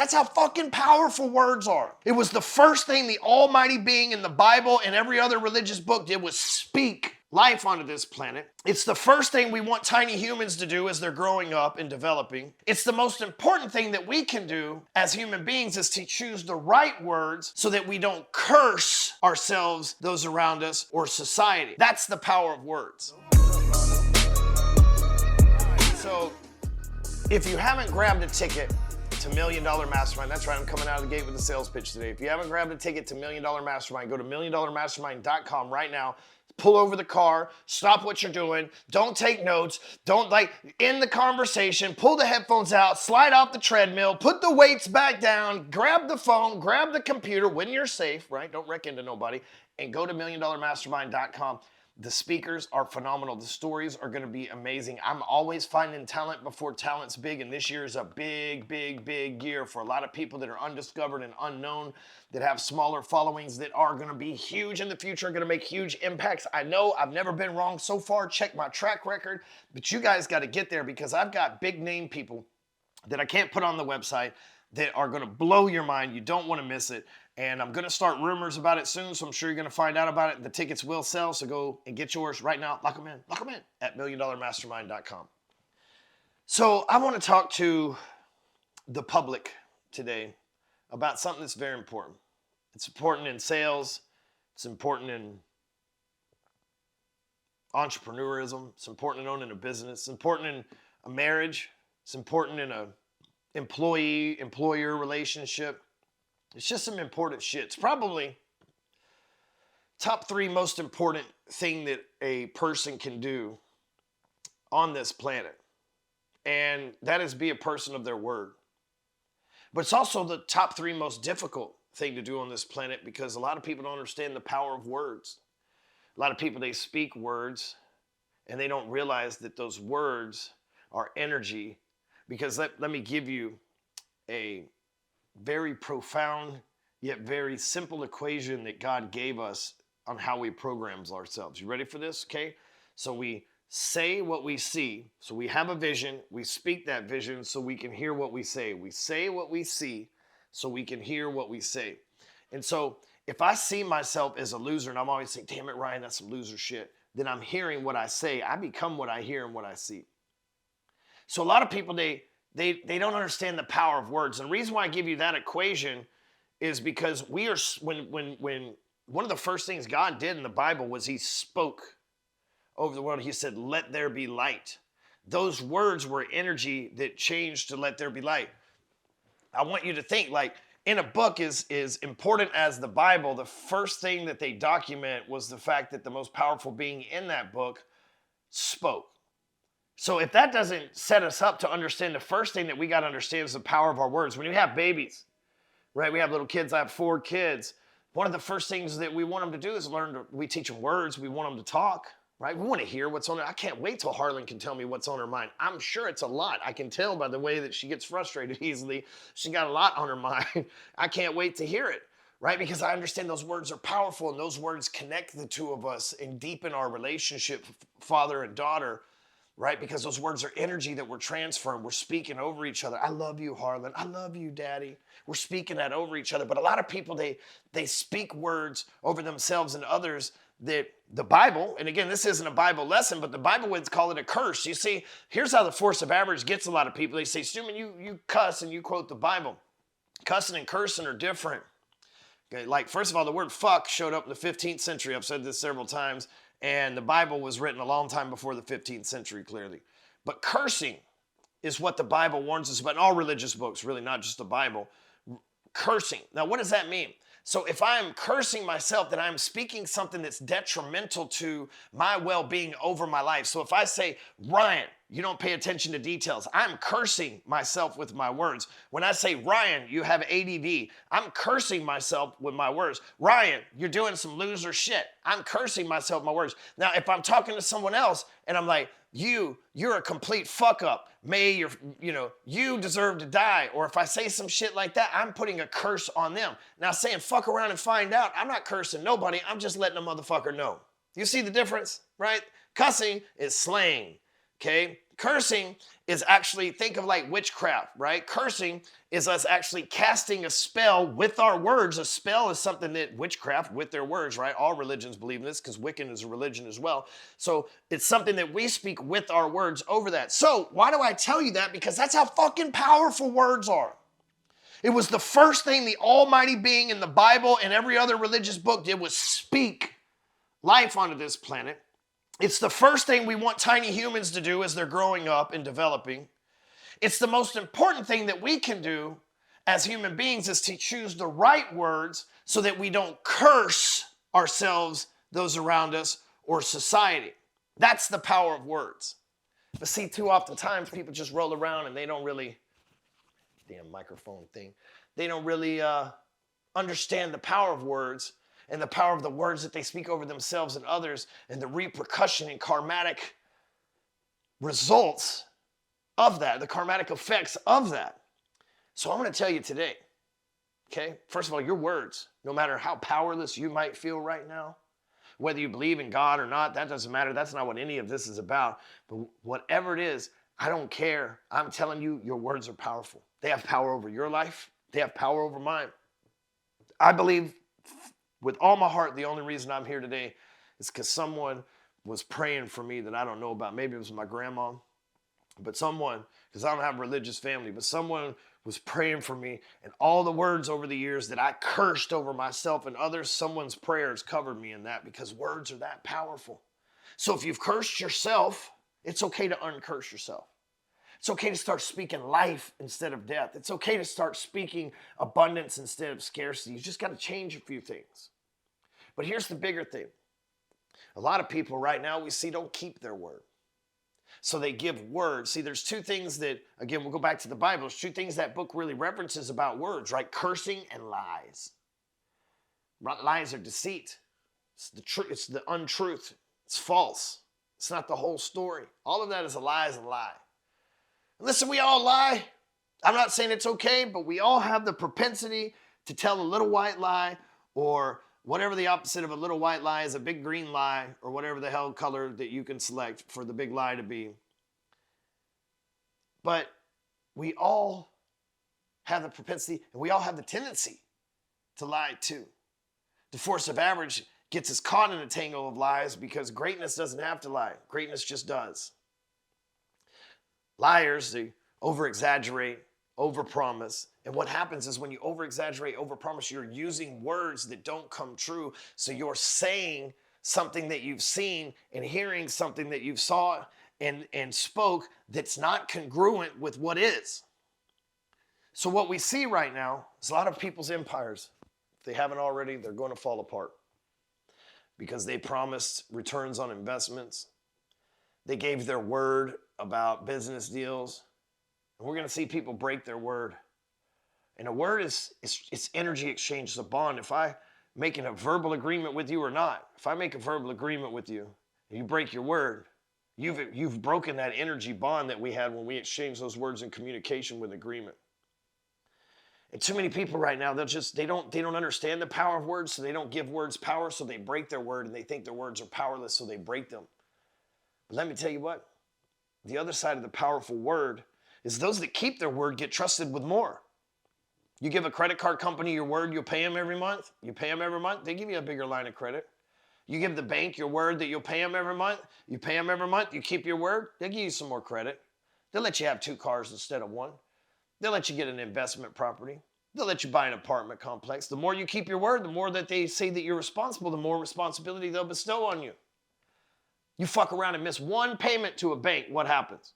That's how fucking powerful words are. It was the first thing the almighty being in the Bible and every other religious book did was speak life onto this planet. It's the first thing we want tiny humans to do as they're growing up and developing. It's the most important thing that we can do as human beings is to choose the right words so that we don't curse ourselves, those around us, or society. That's the power of words. So, if you haven't grabbed a ticket to $1 Million Mastermind, that's right, I'm coming out of the gate with a sales pitch today. If you haven't grabbed a ticket to $1 Million Mastermind, go to $1milliondollarmastermind.com right now. Pull over the car, stop what you're doing, don't take notes, don't end the conversation, pull the headphones out, slide off the treadmill, put the weights back down, grab the phone, grab the computer when you're safe, right? Don't wreck into nobody, and go to $1milliondollarmastermind.com. The speakers are phenomenal. The stories are going to be amazing. I'm always finding talent before talent's big, and this year is a big, big, big year for a lot of people that are undiscovered and unknown, that have smaller followings that are going to be huge in the future, going to make huge impacts. I know I've never been wrong so far. Check my track record, but you guys got to get there because I've got big name people that I can't put on the website that are going to blow your mind. You don't want to miss it. And I'm going to start rumors about it soon, so I'm sure you're going to find out about it. The tickets will sell, so go and get yours right now. Lock them in at $1milliondollarmastermind.com. So I want to talk to the public today about something that's very important. It's important in sales. It's important in entrepreneurism. It's important in owning a business. It's important in a marriage. It's important in a employee-employer relationship. It's just some important shit. It's probably top 3 most important thing that a person can do on this planet. And that is be a person of their word. But it's also the top 3 most difficult thing to do on this planet because a lot of people don't understand the power of words. A lot of people, they speak words and they don't realize that those words are energy. Because let me give you a very profound yet very simple equation that God gave us on how we program ourselves. You ready for this? Okay. So we say what we see. So we have a vision. We speak that vision so we can hear what we say. We say what we see so we can hear what we say. And so if I see myself as a loser and I'm always saying, damn it, Ryan, that's some loser shit, then I'm hearing what I say. I become what I hear and what I see. So a lot of people, they don't understand the power of words. And the reason why I give you that equation is because when one of the first things God did in the Bible was he spoke over the world. He said, let there be light. Those words were energy that changed to let there be light. I want you to think in a book is important as the Bible. The first thing that they document was the fact that the most powerful being in that book spoke. So if that doesn't set us up to understand, the first thing that we got to understand is the power of our words. When you have babies, right? We have little kids. I have 4 kids. One of the first things that we want them to do is we teach them words. We want them to talk, right? We want to hear what's on it. I can't wait till Harlan can tell me what's on her mind. I'm sure it's a lot. I can tell by the way that she gets frustrated easily. She got a lot on her mind. I can't wait to hear it, right? Because I understand those words are powerful and those words connect the two of us and deepen our relationship, father and daughter. Right? Because those words are energy that we're transferring. We're speaking over each other. I love you, Harlan. I love you, Daddy. We're speaking that over each other. But a lot of people, they speak words over themselves and others that the Bible, and again, this isn't a Bible lesson, but the Bible would call it a curse. You see, here's how the force of average gets a lot of people. They say, Stewman, you cuss and you quote the Bible. Cussing and cursing are different. Okay, first of all, the word fuck showed up in the 15th century. I've said this several times. And the Bible was written a long time before the 15th century, clearly. But cursing is what the Bible warns us about in all religious books, really, not just the Bible. Cursing. Now, what does that mean? So if I am cursing myself, then I'm speaking something that's detrimental to my well-being over my life. So if I say, Ryan, you don't pay attention to details, I'm cursing myself with my words. When I say, Ryan, you have ADD, I'm cursing myself with my words. Ryan, you're doing some loser shit. I'm cursing myself with my words. Now, if I'm talking to someone else and I'm like, you're a complete fuck up. You deserve to die. Or if I say some shit like that, I'm putting a curse on them. Now saying fuck around and find out, I'm not cursing nobody. I'm just letting a motherfucker know. You see the difference, right? Cussing is slang, okay? Cursing is actually, think of like witchcraft, right? Cursing is us actually casting a spell with our words. A spell is something that witchcraft with their words, right? All religions believe in this because Wiccan is a religion as well. So it's something that we speak with our words over that. So why do I tell you that? Because that's how fucking powerful words are. It was the first thing the almighty being in the Bible and every other religious book did was speak life onto this planet. It's the first thing we want tiny humans to do as they're growing up and developing. It's the most important thing that we can do as human beings is to choose the right words so that we don't curse ourselves, those around us, or society. That's the power of words. But see, too often times people just roll around and they don't really, damn microphone thing, they don't really understand the power of words and the power of the words that they speak over themselves and others and the repercussion and karmatic results of that, the karmatic effects of that. So I'm going to tell you today, okay? First of all, your words, no matter how powerless you might feel right now, whether you believe in God or not, that doesn't matter. That's not what any of this is about. But whatever it is, I don't care. I'm telling you, your words are powerful. They have power over your life. They have power over mine. I believe with all my heart, the only reason I'm here today is because someone was praying for me that I don't know about. Maybe it was my grandma, but someone, because I don't have a religious family, but someone was praying for me, and all the words over the years that I cursed over myself and others, someone's prayers covered me in that because words are that powerful. So if you've cursed yourself, it's okay to uncurse yourself. It's okay to start speaking life instead of death. It's okay to start speaking abundance instead of scarcity. You just got to change a few things. But here's the bigger thing. A lot of people right now we see don't keep their word. So they give words. See, there's two things that, again, we'll go back to the Bible. There's two things that book really references about words, right? Cursing and lies. Lies are deceit. It's the truth. It's the untruth. It's false. It's not the whole story. All of that is a lie is a lie. Listen, we all lie. I'm not saying it's okay, but we all have the propensity to tell a little white lie, or whatever the opposite of a little white lie is, a big green lie, or whatever the hell color that you can select for the big lie to be. But we all have the propensity, and we all have the tendency to lie too. The force of average gets us caught in a tangle of lies because greatness doesn't have to lie. Greatness just does. Liars, they over-exaggerate, over-promise. And what happens is when you over-exaggerate, over-promise, you're using words that don't come true. So you're saying something that you've seen and hearing something that you've saw and spoke that's not congruent with what is. So what we see right now is a lot of people's empires. If they haven't already, they're going to fall apart because they promised returns on investments. They gave their word about business deals. And we're going to see people break their word. And a word is it's energy exchange. It's a bond. If I make a verbal agreement with you or not, if I make a verbal agreement with you and you break your word, you've broken that energy bond that we had when we exchanged those words in communication with agreement. And too many people right now, they don't understand the power of words, so they don't give words power, so they break their word, and they think their words are powerless, so they break them. But let me tell you what, the other side of the powerful word is those that keep their word get trusted with more. You give a credit card company your word, you'll pay them every month. You pay them every month, they give you a bigger line of credit. You give the bank your word that you'll pay them every month. You pay them every month, you keep your word, they'll give you some more credit. They'll let you have 2 cars instead of 1. They'll let you get an investment property. They'll let you buy an apartment complex. The more you keep your word, the more that they say that you're responsible, the more responsibility they'll bestow on you. You fuck around and miss 1 payment to a bank, what happens?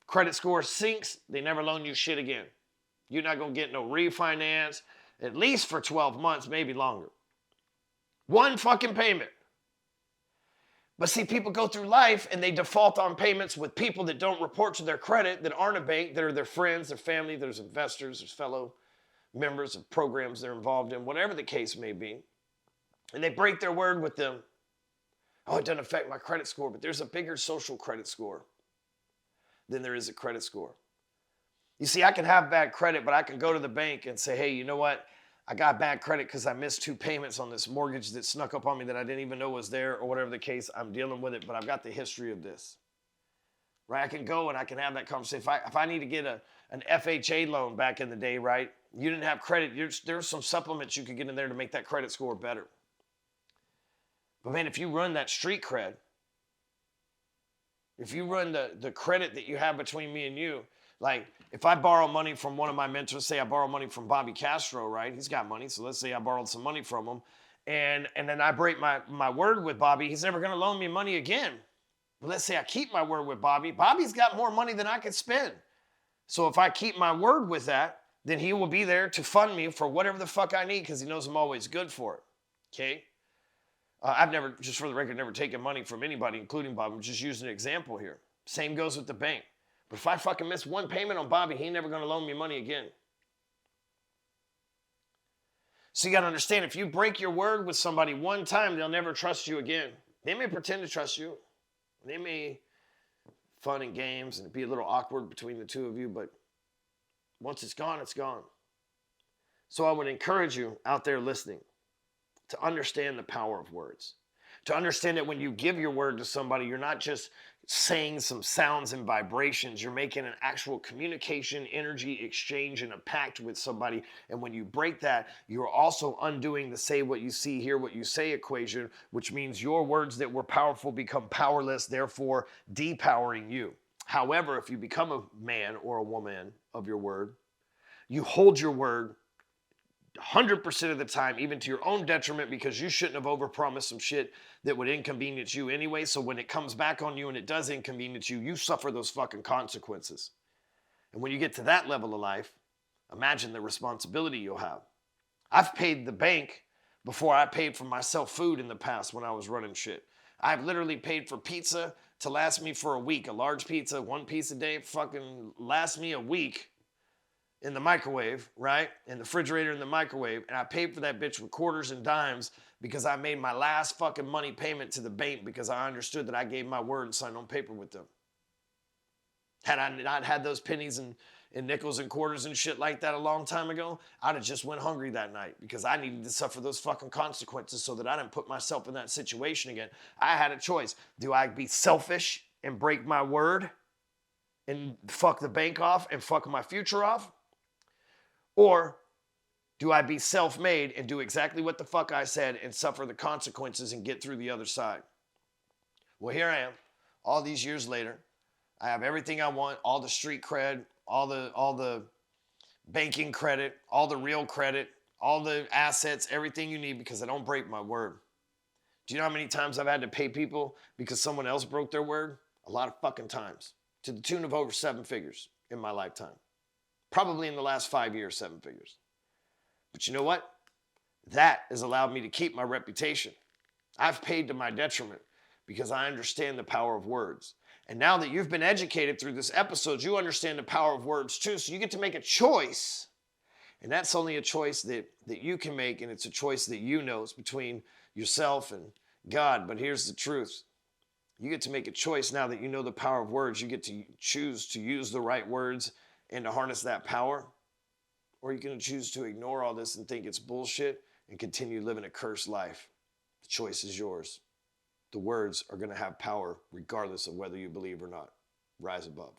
Credit score sinks, they never loan you shit again. You're not going to get no refinance, at least for 12 months, maybe longer. 1 fucking payment. But see, people go through life and they default on payments with people that don't report to their credit, that aren't a bank, that are their friends, their family, there's investors, there's fellow members of programs they're involved in, whatever the case may be. And they break their word with them. Oh, it doesn't affect my credit score, but there's a bigger social credit score than there is a credit score. You see, I can have bad credit, but I can go to the bank and say, hey, you know what? I got bad credit because I missed 2 payments on this mortgage that snuck up on me that I didn't even know was there, or whatever the case. I'm dealing with it, but I've got the history of this. right? I can go and I can have that conversation. If I need to get an FHA loan back in the day, right? You didn't have credit. There's some supplements you could get in there to make that credit score better. But man, if you run that street cred, if you run the credit that you have between me and you, like if I borrow money from one of my mentors, say I borrow money from Bobby Castro, right? He's got money. So let's say I borrowed some money from him and then I break my word with Bobby. He's never going to loan me money again. But let's say I keep my word with Bobby. Bobby's got more money than I could spend. So if I keep my word with that, then he will be there to fund me for whatever the fuck I need because he knows I'm always good for it. Okay? I've never, just for the record, never taken money from anybody, including Bob. I'm just using an example here. Same goes with the bank. But if I fucking miss one payment on Bobby, he ain't never going to loan me money again. So you got to understand, if you break your word with somebody one time, they'll never trust you again. They may pretend to trust you. They may fun and games and be a little awkward between the two of you, but once it's gone, it's gone. So I would encourage you out there listening to understand the power of words. To understand that when you give your word to somebody, you're not just saying some sounds and vibrations. You're making an actual communication, energy exchange, and a pact with somebody. And when you break that, you're also undoing the say what you see, hear what you say equation, which means your words that were powerful become powerless, therefore depowering you. However, if you become a man or a woman of your word, you hold your word 100% of the time, even to your own detriment, because you shouldn't have overpromised some shit that would inconvenience you anyway. So when it comes back on you and it does inconvenience you, you suffer those fucking consequences. And when you get to that level of life, imagine the responsibility you'll have. I've paid the bank before I paid for myself food in the past when I was running shit. I've literally paid for pizza to last me for a week. A large pizza, one piece a day, fucking last me a week. In the microwave, right? In the refrigerator, in the microwave. And I paid for that bitch with quarters and dimes because I made my last fucking money payment to the bank because I understood that I gave my word and signed on paper with them. Had I not had those pennies and nickels and quarters and shit like that a long time ago, I'd have just went hungry that night because I needed to suffer those fucking consequences so that I didn't put myself in that situation again. I had a choice. Do I be selfish and break my word and fuck the bank off and fuck my future off? Or do I be self-made and do exactly what the fuck I said and suffer the consequences and get through the other side? Well, here I am, all these years later. I have everything I want, all the street cred, all the banking credit, all the real credit, all the assets, everything you need because I don't break my word. Do you know how many times I've had to pay people because someone else broke their word? A lot of fucking times. To the tune of over 7 figures in my lifetime. Probably in the last 5 years, 7 figures. But you know what? That has allowed me to keep my reputation. I've paid to my detriment because I understand the power of words. And now that you've been educated through this episode, you understand the power of words too. So you get to make a choice. And that's only a choice that you can make. And it's a choice that you know is between yourself and God. But here's the truth. You get to make a choice now that you know the power of words. You get to choose to use the right words and to harness that power, or you can choose to ignore all this and think it's bullshit and continue living a cursed life. The choice is yours. The words are going to have power regardless of whether you believe or not. Rise above.